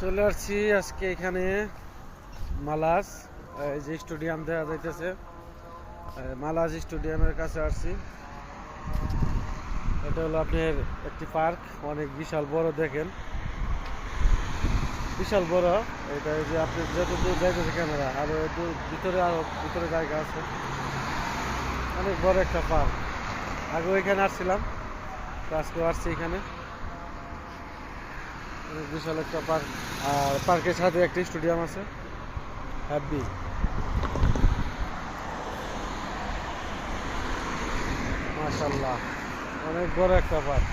চলে আসছি আজকে এখানে মালাজ, এই যে স্টেডিয়াম দেখা যাইতেছে, মালাজ স্টেডিয়ামের কাছে আসছি। এটা হলো আপনার একটি পার্ক, অনেক বিশাল বড়, দেখেন বিশাল বড়। এটা যে আপনি যত দূর যাইতেছে ক্যামেরা, আরো ভিতরে জায়গা আছে, অনেক বড় একটা পার্ক। আগে এখানে আসছিলাম, আজকেও আসছি এখানে। অনেক বিশাল একটা পার্ক, আর পার্কের সাথে একটি স্টেডিয়াম আছে, হ্যাপি। মাশাআল্লাহ, অনেক বড় একটা পার্ক।